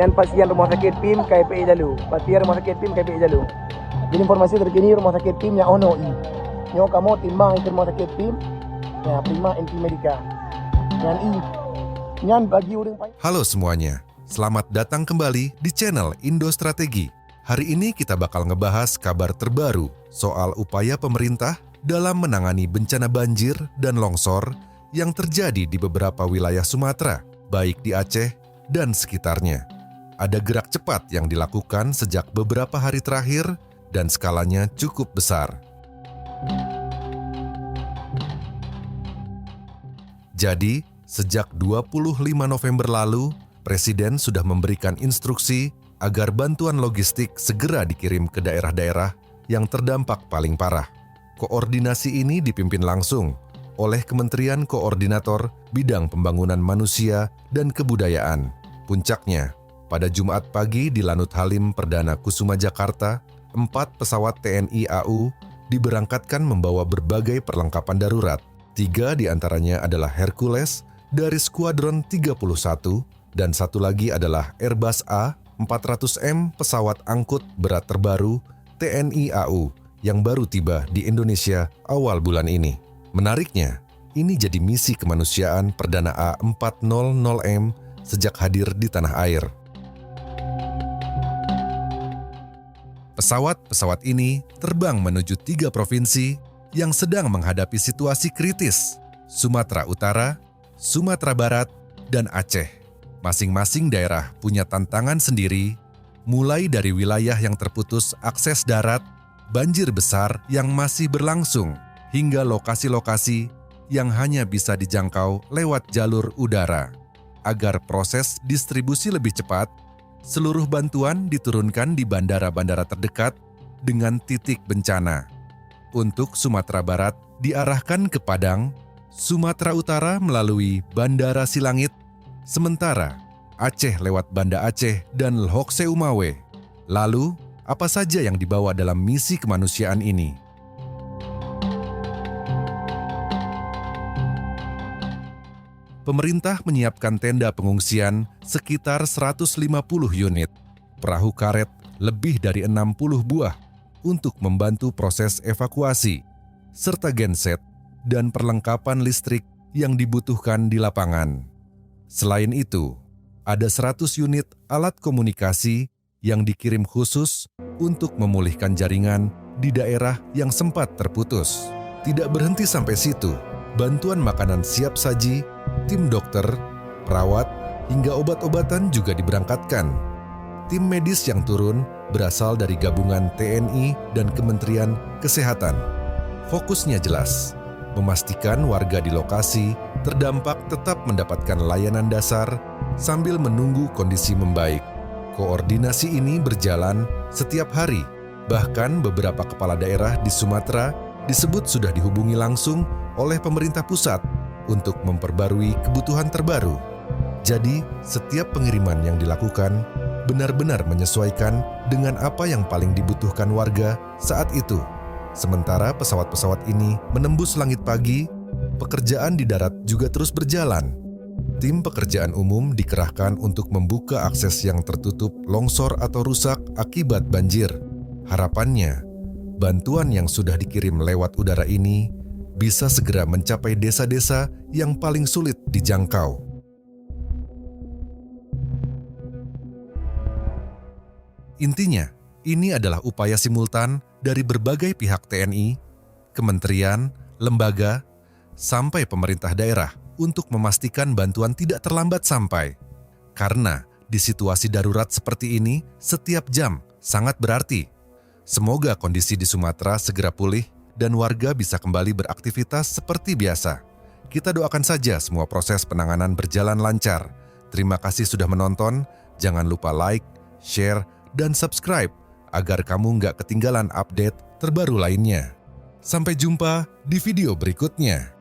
Yan pasien Rumah Sakit PIM KPI Jalu. Pasien Rumah Sakit PIM KPI Jalu. Jadi informasi terkini Rumah Sakit PIM yang ono i. Nyo kamu timbang ke Rumah Sakit PIM. Ya prima NP Medica. Yan i. Yan bagi urang pai. Halo semuanya, selamat datang kembali di channel Indo Strategi. Hari ini kita bakal ngebahas kabar terbaru soal upaya pemerintah dalam menangani bencana banjir dan longsor yang terjadi di beberapa wilayah Sumatera, baik di Aceh dan sekitarnya. Ada gerak cepat yang dilakukan sejak beberapa hari terakhir dan skalanya cukup besar. Jadi, sejak 25 November lalu, Presiden sudah memberikan instruksi agar bantuan logistik segera dikirim ke daerah-daerah yang terdampak paling parah. Koordinasi ini dipimpin langsung oleh Kementerian Koordinator Bidang Pembangunan Manusia dan Kebudayaan. Puncaknya, pada Jumat pagi di Lanut Halim Perdana Kusuma Jakarta, 4 pesawat TNI AU diberangkatkan membawa berbagai perlengkapan darurat. 3 diantaranya adalah Hercules dari Skuadron 31 dan satu lagi adalah Airbus A400M pesawat angkut berat terbaru TNI AU yang baru tiba di Indonesia awal bulan ini. Menariknya, ini jadi misi kemanusiaan Perdana A400M sejak hadir di tanah air. Pesawat-pesawat ini terbang menuju 3 provinsi yang sedang menghadapi situasi kritis: Sumatera Utara, Sumatera Barat, dan Aceh. Masing-masing daerah punya tantangan sendiri, mulai dari wilayah yang terputus akses darat, banjir besar yang masih berlangsung, hingga lokasi-lokasi yang hanya bisa dijangkau lewat jalur udara. Agar proses distribusi lebih cepat, seluruh bantuan diturunkan di bandara-bandara terdekat dengan titik bencana. Untuk Sumatera Barat diarahkan ke Padang, Sumatera Utara melalui Bandara Silangit, sementara Aceh lewat Banda Aceh dan Lhok Seumawe. Lalu, apa saja yang dibawa dalam misi kemanusiaan ini? Pemerintah menyiapkan tenda pengungsian sekitar 150 unit, perahu karet lebih dari 60 buah untuk membantu proses evakuasi, serta genset dan perlengkapan listrik yang dibutuhkan di lapangan. Selain itu, ada 100 unit alat komunikasi yang dikirim khusus untuk memulihkan jaringan di daerah yang sempat terputus. Tidak berhenti sampai situ, bantuan makanan siap saji, tim dokter, perawat, hingga obat-obatan juga diberangkatkan. Tim medis yang turun berasal dari gabungan TNI dan Kementerian Kesehatan. Fokusnya jelas, memastikan warga di lokasi terdampak tetap mendapatkan layanan dasar sambil menunggu kondisi membaik. Koordinasi ini berjalan setiap hari, bahkan beberapa kepala daerah di Sumatera disebut sudah dihubungi langsung oleh pemerintah pusat untuk memperbarui kebutuhan terbaru. Jadi, setiap pengiriman yang dilakukan benar-benar menyesuaikan dengan apa yang paling dibutuhkan warga saat itu. Sementara pesawat-pesawat ini menembus langit pagi, pekerjaan di darat juga terus berjalan. Tim pekerjaan umum dikerahkan untuk membuka akses yang tertutup longsor atau rusak akibat banjir. Harapannya, bantuan yang sudah dikirim lewat udara ini bisa segera mencapai desa-desa yang paling sulit dijangkau. Intinya, ini adalah upaya simultan dari berbagai pihak TNI, kementerian, lembaga, sampai pemerintah daerah untuk memastikan bantuan tidak terlambat sampai. Karena di situasi darurat seperti ini, setiap jam sangat berarti. Semoga kondisi di Sumatera segera pulih dan warga bisa kembali beraktivitas seperti biasa. Kita doakan saja semua proses penanganan berjalan lancar. Terima kasih sudah menonton. Jangan lupa like, share, dan subscribe agar kamu nggak ketinggalan update terbaru lainnya. Sampai jumpa di video berikutnya.